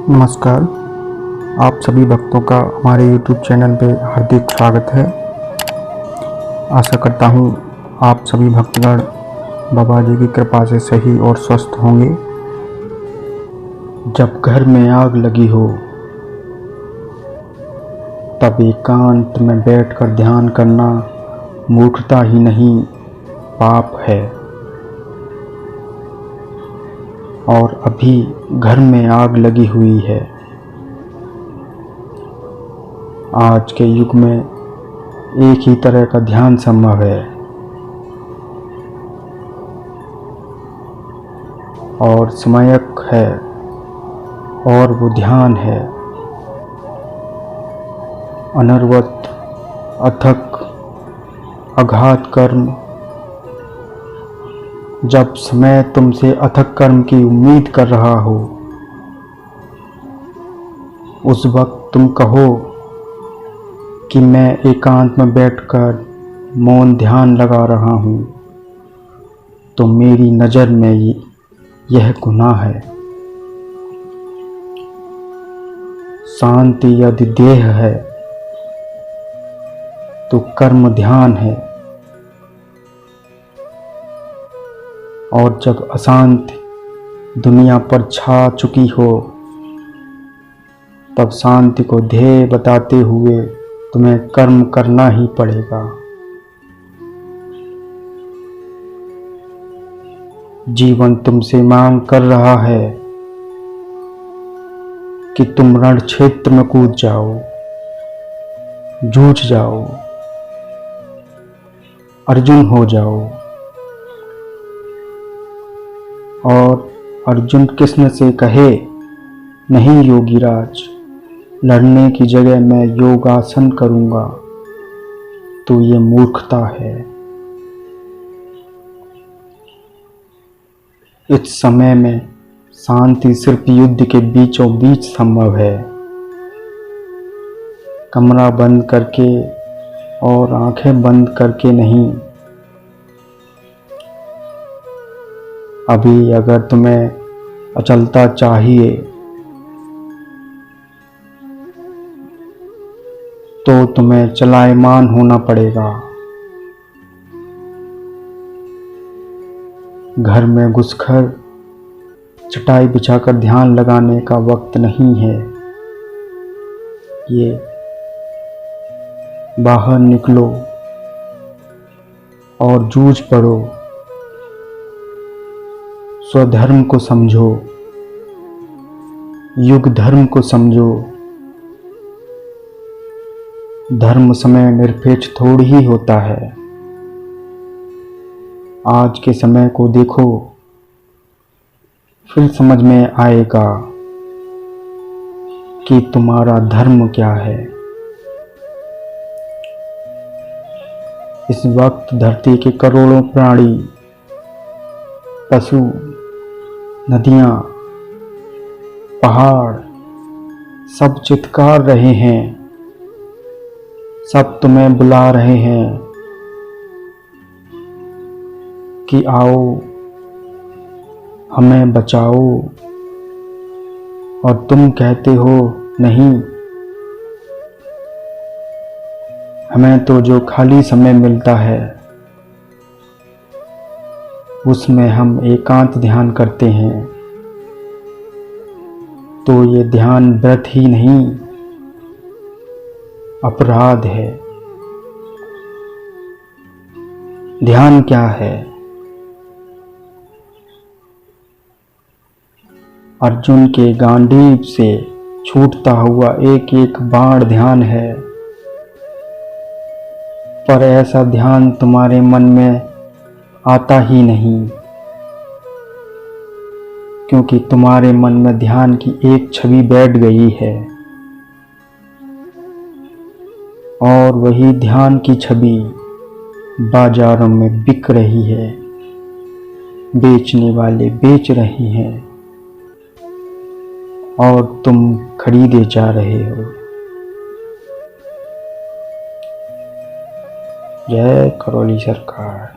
नमस्कार। आप सभी भक्तों का हमारे YouTube चैनल पे हार्दिक स्वागत है। आशा करता हूँ आप सभी भक्तगण बाबा जी की कृपा से सही और स्वस्थ होंगे। जब घर में आग लगी हो तब एकांत में बैठकर ध्यान करना मूर्खता ही नहीं पाप है। और अभी घर में आग लगी हुई है। आज के युग में एक ही तरह का ध्यान संभव है और समयक है, और वो ध्यान है अनर्वत अथक अघात कर्म। जब समय तुमसे अथक कर्म की उम्मीद कर रहा हो, उस वक्त तुम कहो कि मैं एकांत में बैठकर मौन ध्यान लगा रहा हूँ, तो मेरी नज़र में यह गुनाह है। शांति यदि देह है तो कर्म ध्यान है, और जब अशांति दुनिया पर छा चुकी हो तब शांति को ध्येय बताते हुए तुम्हें कर्म करना ही पड़ेगा। जीवन तुमसे मांग कर रहा है कि तुम रण क्षेत्र में कूद जाओ, जूझ जाओ, अर्जुन हो जाओ। और अर्जुन कृष्ण से कहे, नहीं योगीराज, लड़ने की जगह मैं योगासन करूंगा, तो ये मूर्खता है। इस समय में शांति सिर्फ युद्ध के बीचों बीच संभव है। कमरा बंद करके और आंखें बंद करके नहीं। अभी अगर तुम्हें अचलता चाहिए तो तुम्हें चलायमान होना पड़ेगा। घर में घुसकर चटाई बिछाकर ध्यान लगाने का वक्त नहीं है। ये बाहर निकलो और जूझ पड़ो। स्वधर्म को समझो, युग धर्म को समझो। धर्म समय निरपेक्ष थोड़ी ही होता है। आज के समय को देखो, फिर समझ में आएगा कि तुम्हारा धर्म क्या है। इस वक्त धरती के करोड़ों प्राणी, पशु, नदियां, पहाड़ सब चित्कार रहे हैं। सब तुम्हें बुला रहे हैं कि आओ, हमें बचाओ, और तुम कहते हो नहीं। हमें तो जो खाली समय मिलता है उसमें हम एकांत ध्यान करते हैं, तो ये ध्यान व्रत ही नहीं, अपराध है। ध्यान क्या है? अर्जुन के गांडीव से छूटता हुआ एक एक बाण ध्यान है। पर ऐसा ध्यान तुम्हारे मन में आता ही नहीं, क्योंकि तुम्हारे मन में ध्यान की एक छवि बैठ गई है, और वही ध्यान की छवि बाजारों में बिक रही है। बेचने वाले बेच रहे हैं और तुम खरीदे जा रहे हो। जय करौली सरकार।